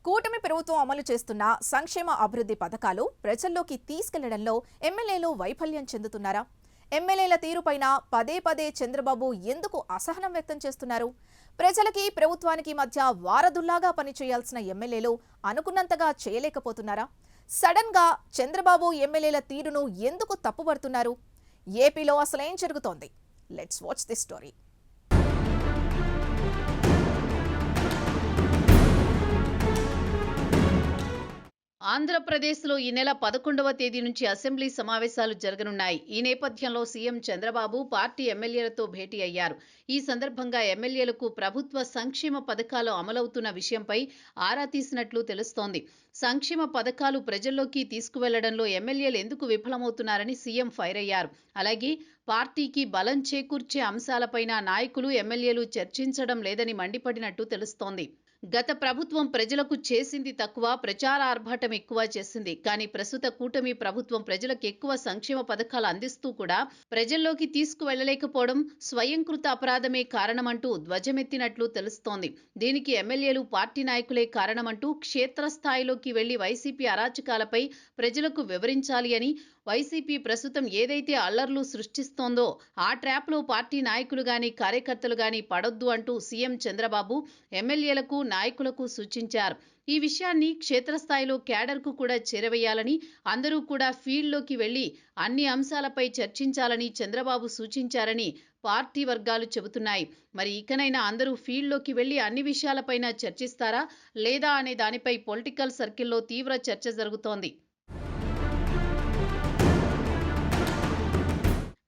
కూటమి ప్రభుత్వం అమలు చేస్తున్న సంక్షేమ అభివృద్ధి పథకాలు ప్రజల్లోకి తీసుకెళ్లడంలో ఎమ్మెల్యేలు వైఫల్యం చెందుతున్నారా? ఎమ్మెల్యేల తీరుపైన పదే పదే చంద్రబాబు ఎందుకు అసహనం వ్యక్తం చేస్తున్నారు? ప్రజలకి ప్రభుత్వానికి మధ్య వారధుల్లాగా పనిచేయాల్సిన ఎమ్మెల్యేలు అనుకున్నంతగా చేయలేకపోతున్నారా? సడన్ గా చంద్రబాబు ఎమ్మెల్యేల తీరును ఎందుకు తప్పుపడుతున్నారు? ఏపీలో అసలేం జరుగుతోంది? Let's watch this story. ఆంధ్రప్రదేశ్లో ఈ నెల 11వ తేదీ నుంచి అసెంబ్లీ సమావేశాలు జరగనున్నాయి. ఈ నేపథ్యంలో సీఎం చంద్రబాబు పార్టీ ఎమ్మెల్యేలతో భేటీ అయ్యారు. ఈ సందర్భంగా ఎమ్మెల్యేలకు ప్రభుత్వ సంక్షేమ పథకాలు అమలవుతున్న విషయంపై ఆరా తీసినట్లు తెలుస్తోంది. సంక్షేమ పథకాలు ప్రజల్లోకి తీసుకువెళ్లడంలో ఎమ్మెల్యేలు ఎందుకు విఫలమవుతున్నారని సీఎం ఫైర్ అయ్యారు. అలాగే పార్టీకి బలం చేకూర్చే అంశాలపైన నాయకులు ఎమ్మెల్యేలు చర్చించడం లేదని మండిపడినట్టు తెలుస్తోంది. గత ప్రభుత్వం ప్రజలకు చేసింది తక్కువ, ప్రచార ఆర్భాటం ఎక్కువ చేసింది. కానీ ప్రస్తుత కూటమి ప్రభుత్వం ప్రజలకు ఎక్కువ సంక్షేమ పథకాలు అందిస్తూ కూడా ప్రజల్లోకి తీసుకువెళ్లలేకపోవడం స్వయంకృత అపరాధమే కారణమంటూ ధ్వజమెత్తినట్లు తెలుస్తోంది. దీనికి ఎమ్మెల్యేలు, పార్టీ నాయకులే కారణమంటూ క్షేత్రస్థాయిలోకి వెళ్లి వైసీపీ అరాచకాలపై ప్రజలకు వివరించాలి అని, వైసీపీ ప్రస్తుతం ఏదైతే అల్లర్లు సృష్టిస్తోందో ఆ ట్రాప్లో పార్టీ నాయకులు గాని, కార్యకర్తలు గాని పడొద్దు అంటూ సీఎం చంద్రబాబు ఎమ్మెల్యేలకు, నాయకులకు సూచించారు. ఈ విషయాన్ని క్షేత్రస్థాయిలో క్యాడర్కు కూడా చేరవేయాలని, అందరూ కూడా ఫీల్డ్లోకి వెళ్లి అన్ని అంశాలపై చర్చించాలని చంద్రబాబు సూచించారని పార్టీ వర్గాలు చెబుతున్నాయి. మరి ఇకనైనా అందరూ ఫీల్డ్లోకి వెళ్లి అన్ని విషయాలపైన చర్చిస్తారా లేదా అనే దానిపై పొలిటికల్ సర్కిల్లో తీవ్ర చర్చ జరుగుతోంది.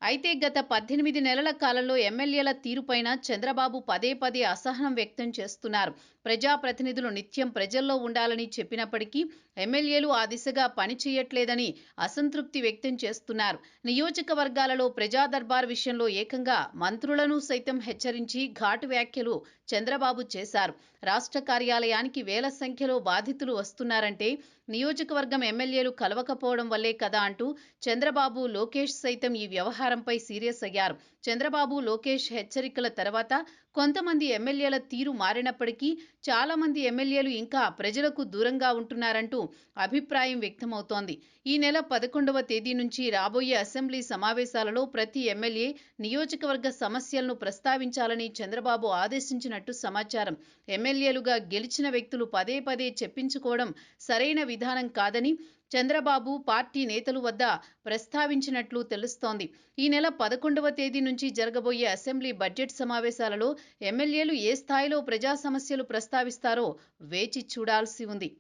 అయితే గత 18 నెలల కాలంలో ఎమ్మెల్యేల తీరుపైన చంద్రబాబు పదే పదే అసహనం వ్యక్తం చేస్తున్నారు. ప్రజాప్రతినిధులు నిత్యం ప్రజల్లో ఉండాలని చెప్పినప్పటికీ ఎమ్మెల్యేలు ఆ దిశగా పనిచేయట్లేదని అసంతృప్తి వ్యక్తం చేస్తున్నారు. నియోజకవర్గాలలో ప్రజా దర్బార్ విషయంలో ఏకంగా మంత్రులను సైతం హెచ్చరించి ఘాటు వ్యాఖ్యలు చంద్రబాబు చేశారు. రాష్ట్ర కార్యాలయానికి వేల సంఖ్యలో బాధితులు వస్తున్నారంటే నియోజకవర్గం ఎమ్మెల్యేలు కలవకపోవడం వల్లే కదా అంటూ చంద్రబాబు, లోకేష్ సైతం ఈ వ్యవహారంపై సీరియస్ అయ్యారు. చంద్రబాబు, లోకేష్ హెచ్చరికల తర్వాత కొంతమంది ఎమ్మెల్యేల తీరు మారినప్పటికీ చాలా మంది ఎమ్మెల్యేలు ఇంకా ప్రజలకు దూరంగా ఉంటున్నారంటూ అభిప్రాయం వ్యక్తమవుతోంది. ఈ నెల 11వ తేదీ నుంచి రాబోయే అసెంబ్లీ సమావేశాలలో ప్రతి ఎమ్మెల్యే నియోజకవర్గ సమస్యలను ప్రస్తావించాలని చంద్రబాబు ఆదేశించినట్టు సమాచారం. ఎమ్మెల్యేలుగా గెలిచిన వ్యక్తులు పదే పదే చెప్పించుకోవడం సరైన విధానం కాదని చంద్రబాబు పార్టీ నేతలు వద్ద ప్రస్తావించినట్లు తెలుస్తోంది. ఈ నెల 11వ తేదీ నుంచి జరగబోయే అసెంబ్లీ బడ్జెట్ సమావేశాలలో ఎమ్మెల్యేలు ఏ స్థాయిలో ప్రజా సమస్యలు ప్రస్తావిస్తారో వేచి చూడాల్సి ఉంది.